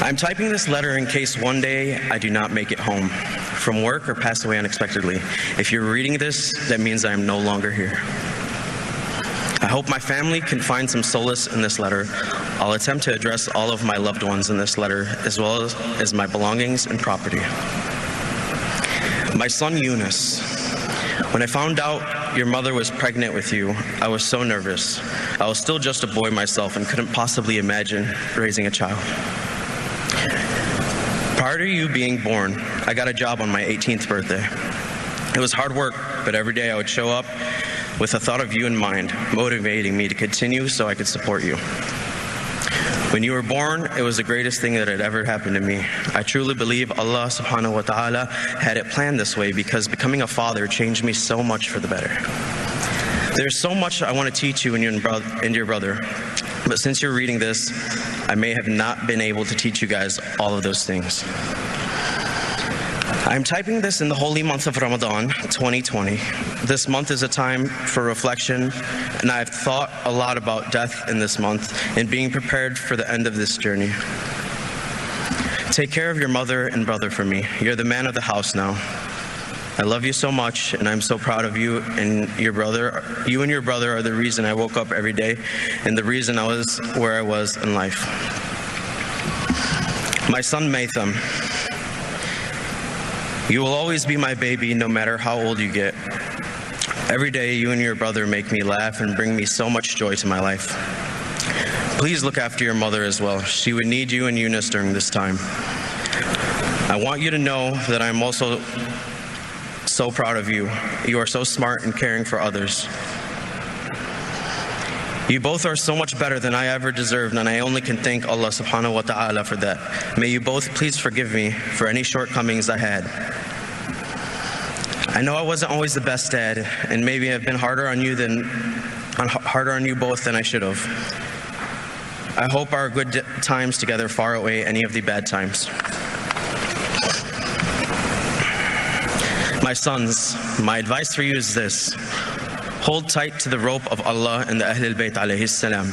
I'm typing this letter in case one day I do not make it home from work or pass away unexpectedly. If you're reading this, that means I am no longer here. I hope my family can find some solace in this letter. I'll attempt to address all of my loved ones in this letter, as well as my belongings and property. My son Yunus, when I found out your mother was pregnant with you, I was so nervous. I was still just a boy myself and couldn't possibly imagine raising a child. Prior to you being born, I got a job on my 18th birthday. It was hard work, but every day I would show up with the thought of you in mind, motivating me to continue so I could support you. When you were born, it was the greatest thing that had ever happened to me. I truly believe Allah subhanahu wa ta'ala had it planned this way because becoming a father changed me so much for the better. There's so much I want to teach you and your brother, but since you're reading this, I may have not been able to teach you guys all of those things. I'm typing this in the holy month of Ramadan 2020. This month is a time for reflection, and I've thought a lot about death in this month and being prepared for the end of this journey. Take care of your mother and brother for me. You're the man of the house now. I love you so much, and I'm so proud of you and your brother. You and your brother are the reason I woke up every day and the reason I was where I was in life. My son Maitham, you will always be my baby no matter how old you get. Every day you and your brother make me laugh and bring me so much joy to my life. Please look after your mother as well. She would need you and Eunice during this time. I want you to know that I'm also so proud of you. You are so smart and caring for others. You both are so much better than I ever deserved, and I only can thank Allah subhanahu wa ta'ala for that. May you both please forgive me for any shortcomings I had. I know I wasn't always the best dad, and maybe I've been harder on you both than I should have. I hope our good times together far outweigh any of the bad times. My sons, my advice for you is this. Hold tight to the rope of Allah and the Ahlul Bayt alayhi salam.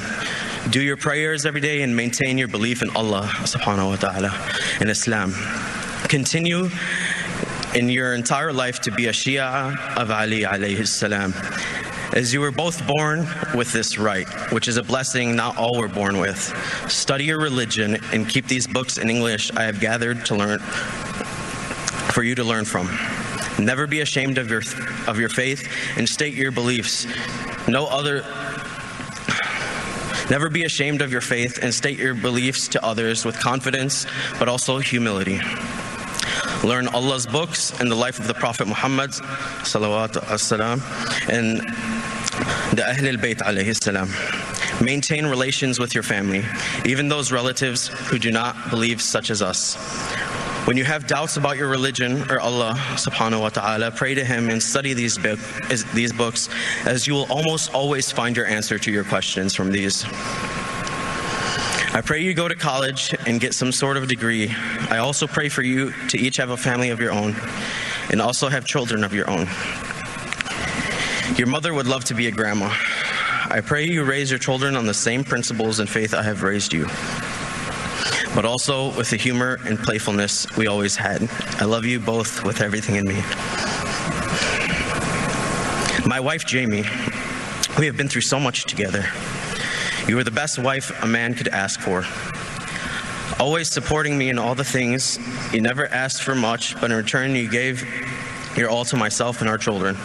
Do your prayers every day and maintain your belief in Allah subhanahu wa ta'ala and Islam. Continue in your entire life to be a Shia of Ali alayhi salam. As you were both born with this right, which is a blessing not all were born with. Study your religion and keep these books in English I have gathered to learn for you to learn from. Never be ashamed of your faith and state your beliefs. Never be ashamed of your faith and state your beliefs to others with confidence, but also humility. Learn Allah's books and the life of the Prophet Muhammad salawatu as-salam and the Ahlul Bayt alayhi salam. Maintain relations with your family, even those relatives who do not believe such as us. When you have doubts about your religion or Allah subhanahu wa ta'ala, pray to Him and study these books, as you will almost always find your answer to your questions from these. I pray you go to college and get some sort of degree. I also pray for you to each have a family of your own and also have children of your own. Your mother would love to be a grandma. I pray you raise your children on the same principles and faith I have raised you, but also with the humor and playfulness we always had. I love you both with everything in me. My wife, Jamie, we have been through so much together. You were the best wife a man could ask for. Always supporting me in all the things. You never asked for much, but in return you gave your all to myself and our children.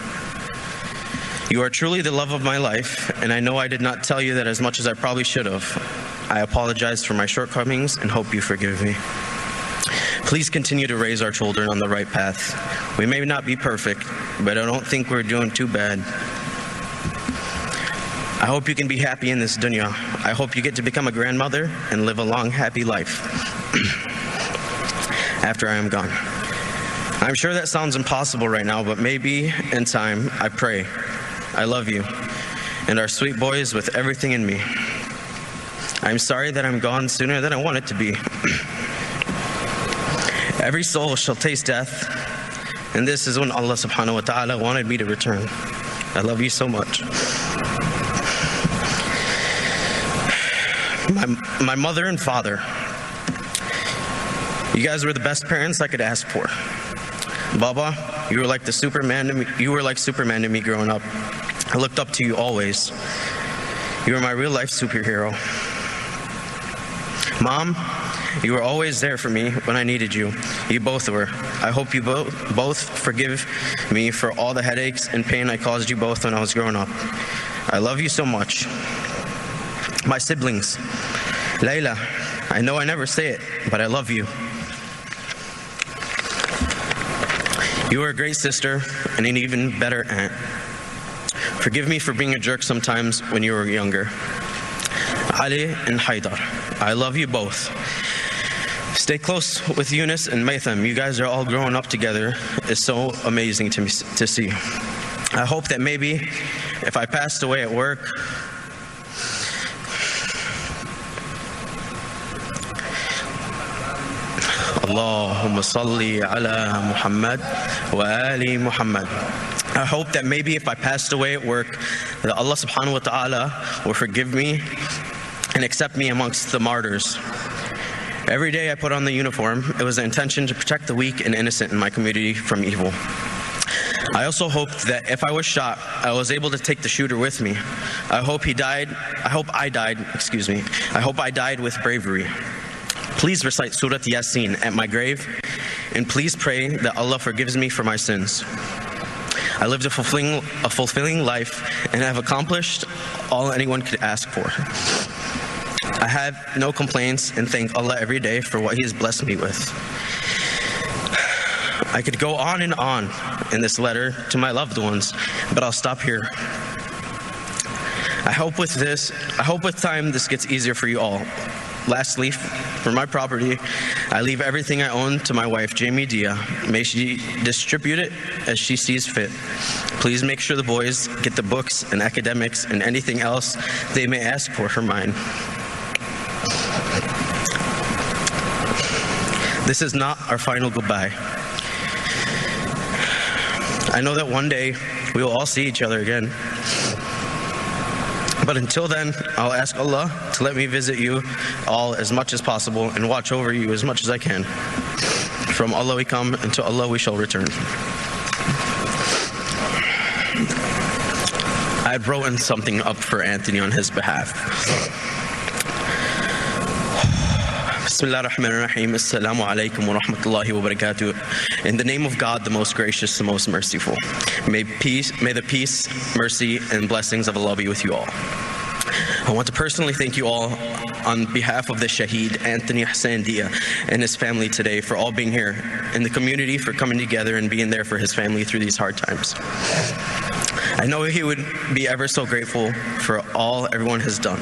You are truly the love of my life, and I know I did not tell you that as much as I probably should have. I apologize for my shortcomings and hope you forgive me. Please continue to raise our children on the right path. We may not be perfect, but I don't think we're doing too bad. I hope you can be happy in this dunya. I hope you get to become a grandmother and live a long, happy life after I am gone. I'm sure that sounds impossible right now, but maybe in time, I pray. I love you and our sweet boys with everything in me. I'm sorry that I'm gone sooner than I wanted to be. Every soul shall taste death, and this is when Allah subhanahu wa ta'ala wanted me to return. I love you so much. My mother and father, You guys were the best parents I could ask for. Baba, you were like Superman to me growing up. I looked up to you always. You were my real life superhero. Mom, you were always there for me when I needed you. You both were. I hope you both forgive me for all the headaches and pain I caused you both when I was growing up. I love you so much. My siblings, Layla, I know I never say it, but I love you. You are a great sister and an even better aunt. Forgive me for being a jerk sometimes when you were younger. Ali and Haidar, I love you both. Stay close with Yunus and Maitham. You guys are all growing up together. It's so amazing to see. I hope that maybe if I passed away at work, Allahumma salli ala Muhammad wa ali Muhammad. I hope that maybe if I passed away at work, that Allah subhanahu wa ta'ala will forgive me and accept me amongst the martyrs. Every day I put on the uniform, it was the intention to protect the weak and innocent in my community from evil. I also hoped that if I was shot, I was able to take the shooter with me. I hope I died with bravery. Please recite Surah Yasin at my grave, and please pray that Allah forgives me for my sins. I lived a fulfilling life and have accomplished all anyone could ask for. I have no complaints and thank Allah every day for what He has blessed me with. I could go on and on in this letter to my loved ones, but I'll stop here. I hope with time this gets easier for you all. Lastly, for my property, I leave everything I own to my wife, Jamie Dia. May she distribute it as she sees fit. Please make sure the boys get the books and academics and anything else they may ask for mine. This is not our final goodbye. I know that one day we will all see each other again. But until then, I'll ask Allah to let me visit you all as much as possible and watch over you as much as I can. From Allah we come, and to Allah we shall return. I had written something up for Anthony on his behalf. Bismillah ar-Rahman ar-Rahim. Assalamu alaikum wa rahmatullahi wa barakatuh. In the name of God, the most gracious, the most merciful. May the peace, mercy, and blessings of Allah be with you all. I want to personally thank you all on behalf of the Shaheed, Anthony Hassan Dia, and his family today for all being here, and the community for coming together and being there for his family through these hard times. I know he would be ever so grateful for all everyone has done.